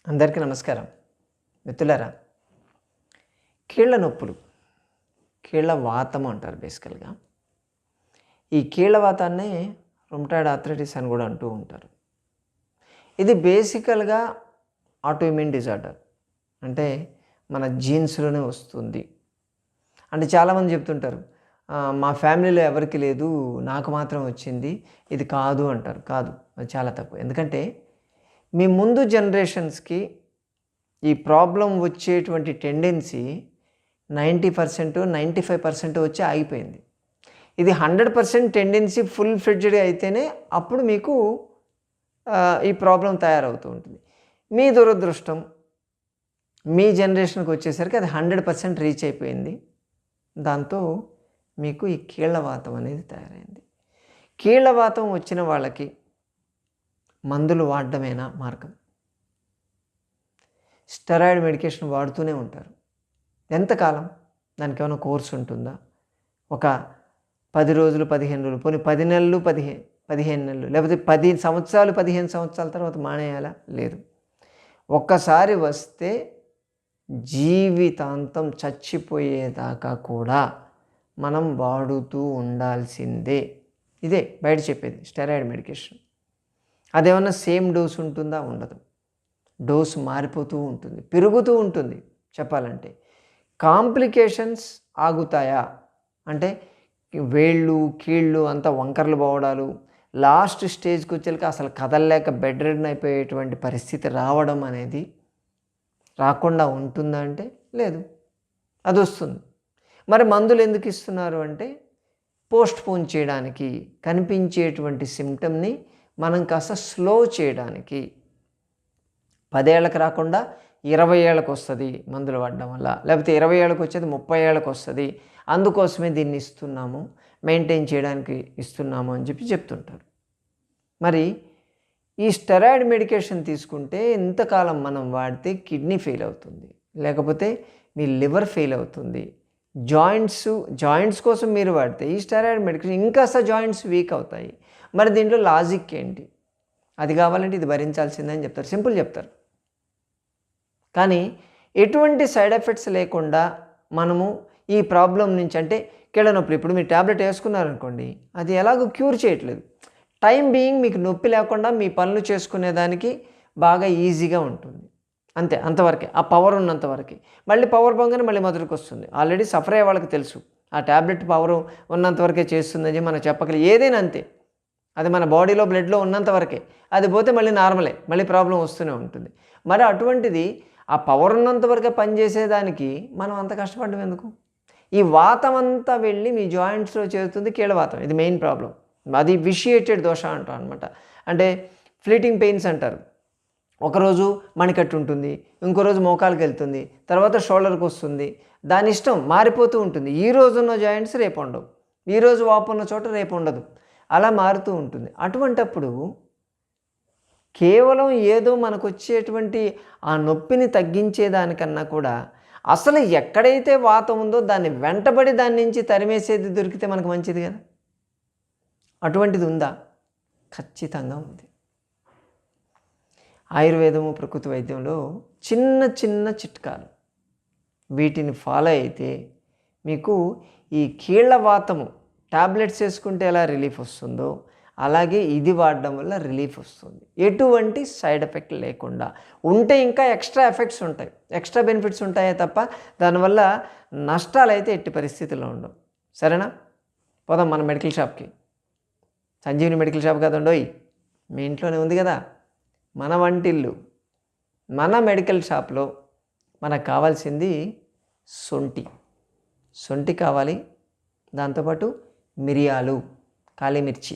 అందరికీ నమస్కారం. మిత్రులారా, కీళ్ళ నొప్పులు, కీళ్ళ వాతము అంటారు బేసికల్గా. ఈ కీళ్ళ వాతాన్నే రుమటాయిడ్ ఆర్థరైటిస్ అని కూడా అంటూ ఉంటారు. ఇది బేసికల్గా ఆటోఇమ్యూన్ డిజార్డర్, అంటే మన జీన్స్లోనే వస్తుంది. అంటే చాలామంది చెప్తుంటారు, మా ఫ్యామిలీలో ఎవరికి లేదు, నాకు మాత్రం వచ్చింది, ఇది కాదు అంటారు. కాదు, అది చాలా తప్పు. ఎందుకంటే మీ ముందు జనరేషన్స్కి ఈ ప్రాబ్లం వచ్చేటువంటి టెండెన్సీ 90%, 95% వచ్చి ఆగిపోయింది. ఇది 100% టెండెన్సీ ఫుల్ ఫ్లెడ్జ్డ్గా అయితేనే అప్పుడు మీకు ఈ ప్రాబ్లం తయారవుతూ ఉంటుంది. మీ దురదృష్టం మీ జనరేషన్కి వచ్చేసరికి అది 100% రీచ్ అయిపోయింది. దాంతో మీకు ఈ కీళ్ళవాతం అనేది తయారైంది. కీళ్ళవాతం వచ్చిన వాళ్ళకి మందులు వాడడమేనా మార్గం? స్టెరాయిడ్ మెడికేషన్ వాడుతూనే ఉంటారు. ఎంతకాలం? దానికి ఏమైనా కోర్సు ఉంటుందా? ఒక 10 రోజులు, 15 రోజులు, పోనీ 10 నెలలు, 15 నెలలు, లేకపోతే 10 సంవత్సరాలు, 15 సంవత్సరాల తర్వాత మానేయాలా? లేదు. ఒక్కసారి వస్తే జీవితాంతం చచ్చిపోయేదాకా కూడా మనం వాడుతూ ఉండాల్సిందే. ఇదే బయట చెప్పేది స్టెరాయిడ్ మెడికేషన్. అదేమన్నా సేమ్ డోస్ ఉంటుందా? ఉండదు. డోసు మారిపోతూ ఉంటుంది, పెరుగుతూ ఉంటుంది. చెప్పాలంటే కాంప్లికేషన్స్ ఆగుతాయా అంటే వేళ్ళు, కీళ్ళు అంతా వంకరలు పోవడాలు, లాస్ట్ స్టేజ్కి వచ్చేసరికి అసలు కదలలేక బెడ్ రెడన్ అయిపోయేటువంటి పరిస్థితి రావడం అనేది రాకుండా ఉంటుందా అంటే లేదు, అది వస్తుంది. మరి మందులు ఎందుకు ఇస్తున్నారు అంటే పోస్ట్ పోన్ చేయడానికి, కనిపించేటువంటి సిమ్టమ్ని మనం కాస్త స్లో చేయడానికి. 10 ఏళ్ళకి రాకుండా 20 ఏళ్ళకి వస్తుంది మందులు వాడడం వల్ల, లేకపోతే 20 ఏళ్ళకి వచ్చేది 30 ఏళ్ళకి వస్తుంది, అందుకోసమే దీన్ని ఇస్తున్నాము, మెయింటైన్ చేయడానికి ఇస్తున్నాము అని చెప్తుంటారు. మరి ఈ స్టెరాయిడ్ మెడికేషన్ తీసుకుంటే ఎంతకాలం మనం వాడితే కిడ్నీ ఫెయిల్ అవుతుంది, లేకపోతే మీ లివర్ ఫెయిల్ అవుతుంది. జాయింట్స్ కోసం మీరు వాడితే ఈ స్టెరాయిడ్ మెడికేషన్ ఇంకాస్త జాయింట్స్ వీక్ అవుతాయి. మరి దీంట్లో లాజిక్ ఏంటి? అది కావాలంటే ఇది భరించాల్సిందని చెప్తారు, సింపుల్ చెప్తారు. కానీ ఎటువంటి సైడ్ ఎఫెక్ట్స్ లేకుండా మనము ఈ ప్రాబ్లం నుంచి, అంటే కీళ్ళ నొప్పులు, ఇప్పుడు మీరు ట్యాబ్లెట్ వేసుకున్నారనుకోండి, అది ఎలాగో క్యూర్ చేయట్లేదు. టైం బీయింగ్ మీకు నొప్పి లేకుండా మీ పనులు చేసుకునేదానికి బాగా ఈజీగా ఉంటుంది, అంతే, అంతవరకే. ఆ పవర్ ఉన్నంతవరకు. మళ్ళీ పవర్ పోగానే మళ్ళీ మొదటికి వస్తుంది. ఆల్రెడీ సఫర్ అయ్యే వాళ్ళకి తెలుసు ఆ ట్యాబ్లెట్ పవర్ ఉన్నంతవరకే చేస్తుందని మనం చెప్పగలి. ఏదైనా అంతే, అది మన బాడీలో బ్లడ్లో ఉన్నంతవరకే. అది పోతే మళ్ళీ నార్మలే, మళ్ళీ ప్రాబ్లం వస్తూనే ఉంటుంది. మరి అటువంటిది ఆ పవర్ ఉన్నంతవరకే పనిచేసేదానికి మనం అంత కష్టపడడం ఎందుకు? ఈ వాతం అంతా వెళ్ళి మీ జాయింట్స్లో చేరుతుంది, కీళ్ళవాతం. ఇది మెయిన్ ప్రాబ్లం. అది విషియేటెడ్ దోష అంటాం అనమాట. అంటే ఫ్లీటింగ్ పెయిన్స్ అంటారు. ఒకరోజు మణికట్టు ఉంటుంది, ఇంకో రోజు మోకాలకు వెళ్తుంది, తర్వాత షోల్డర్కి వస్తుంది. దాని ఇష్టం మారిపోతూ ఉంటుంది. ఈ రోజు ఉన్న జాయింట్స్ రేపు ఉండవు, ఈరోజు వాపు ఉన్న చోట రేపు ఉండదు, అలా మారుతూ ఉంటుంది. అటువంటప్పుడు కేవలం ఏదో మనకు వచ్చేటువంటి ఆ నొప్పిని తగ్గించేదానికన్నా కూడా అసలు ఎక్కడైతే వాతం ఉందో దాన్ని వెంటబడి దాని నుంచి తరిమేసేది దొరికితే మనకు మంచిది కదా. అటువంటిది ఉందా? ఖచ్చితంగా ఉంది. ఆయుర్వేదము, ప్రకృతి వైద్యంలో చిన్న చిన్న చిట్కాలు, వీటిని ఫాలో అయితే మీకు ఈ కీళ్ళ వాతము టాబ్లెట్స్ వేసుకుంటే ఎలా రిలీఫ్ వస్తుందో అలాగే ఇది వాడడం వల్ల రిలీఫ్ వస్తుంది, ఎటువంటి సైడ్ ఎఫెక్ట్ లేకుండా. ఉంటే ఇంకా ఎక్స్ట్రా ఎఫెక్ట్స్ ఉంటాయి, ఎక్స్ట్రా బెనిఫిట్స్ ఉంటాయే తప్ప దానివల్ల నష్టాలు అయితే ఎట్టి పరిస్థితుల్లో ఉండవు. సరేనా? పోదాం మన మెడికల్ షాప్కి. సంజీవిని మెడికల్ షాప్ కదండోయ్, మీ ఇంట్లోనే ఉంది కదా మన వంటిల్లు. మన మెడికల్ షాప్లో మనకు కావాల్సింది సొంటి కావాలి, దాంతోపాటు మిరియాలు, కాళీమిర్చి.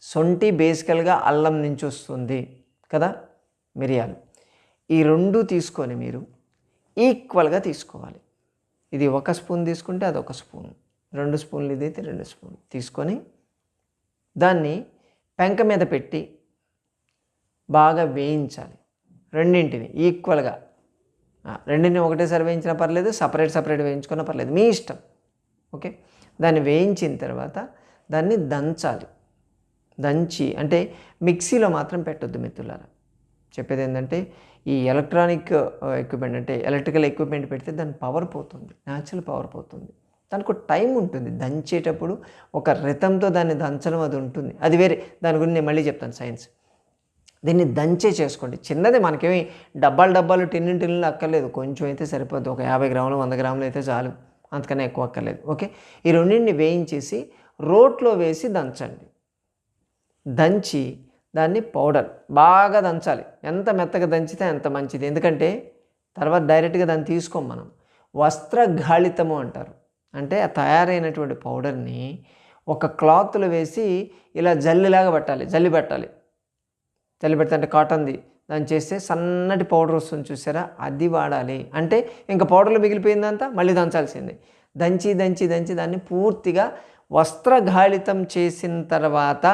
సొంటి బేసికల్గా అల్లం నుంచి వస్తుంది కదా, మిరియాలు. ఈ రెండు తీసుకొని మీరు ఈక్వల్గా తీసుకోవాలి. ఇది 1 స్పూన్ తీసుకుంటే అది 1 స్పూన్, 2 స్పూన్లు ఇదైతే 2 స్పూన్లు తీసుకొని దాన్ని పెంక మీద పెట్టి బాగా వేయించాలి. రెండింటిని ఈక్వల్గా, రెండింటిని ఒకటేసారి వేయించినా పర్లేదు, సపరేట్ వేయించుకున్నా పర్లేదు, మీ ఇష్టం. ఓకే, దాన్ని వేయించిన తర్వాత దాన్ని దంచాలి. దంచి, అంటే మిక్సీలో మాత్రం పెట్టొద్దు మిత్రులారా. చెప్పేది ఏంటంటే ఈ ఎలక్ట్రానిక్ ఎక్విప్మెంట్ అంటే ఎలక్ట్రికల్ ఎక్విప్మెంట్ పెడితే దాని పవర్ పోతుంది, న్యాచురల్ పవర్ పోతుంది. దానికి ఒక టైం ఉంటుంది, దంచేటప్పుడు ఒక రితంతో దాన్ని దంచడం అది ఉంటుంది, అది వేరే. దాని గురించి నేను మళ్ళీ చెప్తాను సైన్స్. దీన్ని దంచే చేసుకోండి. చిన్నదే, మనకేమి డబ్బాలు టిన్నులు అక్కర్లేదు, కొంచెం అయితే సరిపోద్ది. ఒక 50 గ్రాములు 100 గ్రాములు అయితే చాలు, అంతకన్నా ఎక్కువ అక్కర్లేదు. ఓకే, ఈ రెండింటిని వేయించేసి రోట్లో వేసి దంచండి. దంచి దాన్ని పౌడర్ బాగా దంచాలి. ఎంత మెత్తగా దంచితే అంత మంచిది. ఎందుకంటే తర్వాత డైరెక్ట్గా దాన్ని తీసుకోం మనం. వస్త్రగాళితము అంటారు. అంటే ఆ తయారైనటువంటి పౌడర్ని ఒక క్లాత్లో వేసి ఇలా జల్లిలాగా పట్టాలి, జల్లి పెడితే అంటే కాటన్ది దాన్ని చేస్తే సన్నటి పౌడర్ వస్తుంది చూసారా, అది వాడాలి. అంటే ఇంకా పౌడర్లో మిగిలిపోయిందంతా మళ్ళీ దంచాల్సిందే. దంచి దాన్ని పూర్తిగా వస్త్రగాళితం చేసిన తర్వాత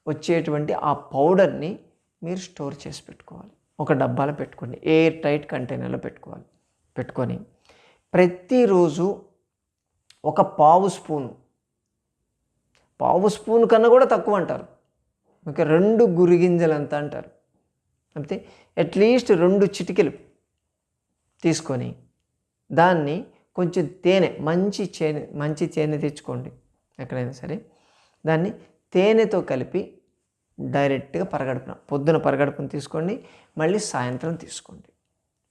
వచ్చేటువంటి ఆ పౌడర్ని మీరు స్టోర్ చేసి పెట్టుకోవాలి. ఒక డబ్బాలో పెట్టుకోండి, ఎయిర్ టైట్ కంటైనర్లో పెట్టుకొని ప్రతిరోజు ఒక పావు స్పూన్ కన్నా కూడా తక్కువ అంటారు, ఇంకా 2 గురిగింజలంతా అంటారు. అంటే అట్లీస్ట్ 2 చిటికెలు తీసుకొని దాన్ని కొంచెం తేనె, మంచి తేనె తెచ్చుకోండి ఎక్కడైనా సరే. దాన్ని తేనెతో కలిపి డైరెక్ట్గా పొద్దున పరగడుపున తీసుకోండి, మళ్ళీ సాయంత్రం తీసుకోండి.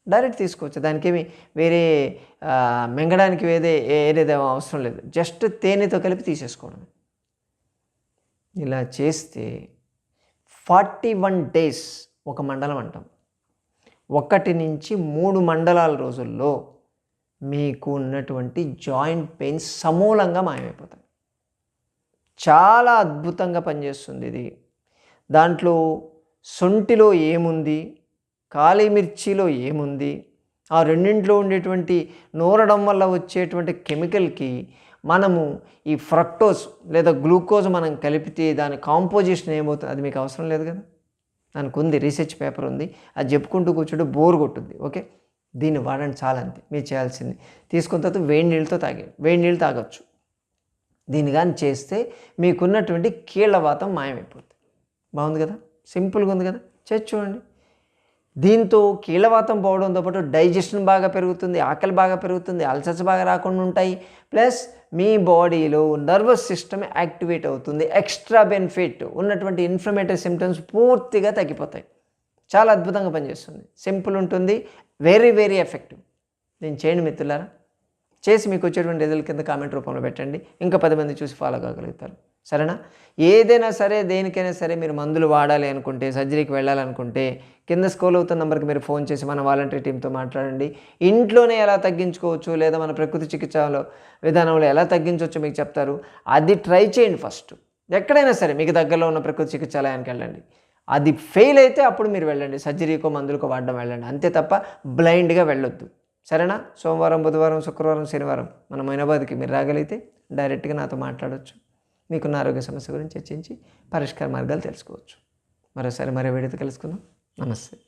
డైరెక్ట్ తీసుకోవచ్చు, దానికేమి వేరే మింగడానికి ఏదేదో అవసరం లేదు. జస్ట్ తేనెతో కలిపి తీసేసుకోవడం. ఇలా చేస్తే 41 days, ఒక మండలం అంటాం, 1 నుంచి 3 మండలాల రోజుల్లో మీకు ఉన్నటువంటి జాయింట్ పెయిన్స్ సమూలంగా మాయమైపోతాయి. చాలా అద్భుతంగా పనిచేస్తుంది ఇది. దాంట్లో సొంటిలో ఏముంది, కాళీ మిర్చిలో ఏముంది, ఆ రెండింటిలో ఉండేటువంటి నూరడం వల్ల వచ్చేటువంటి కెమికల్కి మనము ఈ ఫ్రక్టోజ్ లేదా గ్లూకోజ్ మనం కలిపితే దాని కాంపోజిషన్ ఏమవుతుంది, అది మీకు అవసరం లేదు కదా. దానికి ఉంది, రీసెర్చ్ పేపర్ ఉంది, అది చెప్పుకుంటూ కూర్చుంటే బోర్ కొట్టుద్ది. ఓకే, దీన్ని వాడండి, చాలా అంతే మీరు చేయాల్సింది. తీసుకున్న తర్వాత వేడి నీళ్ళు తాగొచ్చు. దీన్ని కానీ చేస్తే మీకున్నటువంటి కీళ్ళవాతం మాయమైపోతుంది. బాగుంది కదా, సింపుల్గా ఉంది కదా, చేసి చూడండి. దీంతో కీళ్ళవాతం పోవడంతో పాటు డైజెషన్ బాగా పెరుగుతుంది, ఆకలి బాగా పెరుగుతుంది, అల్సర్స్ బాగా రాకుండా ఉంటాయి. ప్లస్ మీ బాడీలో నర్వస్ సిస్టమ్ యాక్టివేట్ అవుతుంది. ఎక్స్ట్రా బెనిఫిట్ ఉన్నటువంటి ఇన్ఫ్లమేటరీ సిమ్టమ్స్ పూర్తిగా తగ్గిపోతాయి. చాలా అద్భుతంగా పనిచేస్తుంది, సింపుల్ ఉంటుంది, వెరీ వెరీ ఎఫెక్టివ్. దీన్ని చేయండి మిత్రులారా. చేసి మీకు వచ్చేటువంటి రిజల్ట్ కింద కామెంట్ రూపంలో పెట్టండి, ఇంకా 10 మంది చూసి ఫాలో కాగలుగుతారు. సరేనా? ఏదైనా సరే, దేనికైనా సరే మీరు మందులు వాడాలి అనుకుంటే, సర్జరీకి వెళ్ళాలనుకుంటే కింద స్క్రోల్ అవుతున్న నెంబర్కి మీరు ఫోన్ చేసి మన వాలంటరీ టీంతో మాట్లాడండి. ఇంట్లోనే ఎలా తగ్గించుకోవచ్చు లేదా మన ప్రకృతి చికిత్సలో విధానంలో ఎలా తగ్గించవచ్చు మీకు చెప్తారు. అది ట్రై చేయండి ఫస్ట్. ఎక్కడైనా సరే మీకు దగ్గరలో ఉన్న ప్రకృతి చికిత్సాలయానికి వెళ్ళండి. అది ఫెయిల్ అయితే అప్పుడు మీరు వెళ్ళండి, సర్జరీకో మందులకో వాడడం వెళ్ళండి, అంతే తప్ప బ్లైండ్గా వెళ్ళొద్దు. సరేనా? సోమవారం, బుధవారం, శుక్రవారం, శనివారం మన మొయినాబాద్కి మీరు రాగలిగితే డైరెక్ట్గా నాతో మాట్లాడవచ్చు. మీకున్న ఆరోగ్య సమస్య గురించి చర్చించి పరిష్కార మార్గాలు తెలుసుకోవచ్చు. మరోసారి మరో వీడియోతో కలుసుకుందాం. నమస్తే.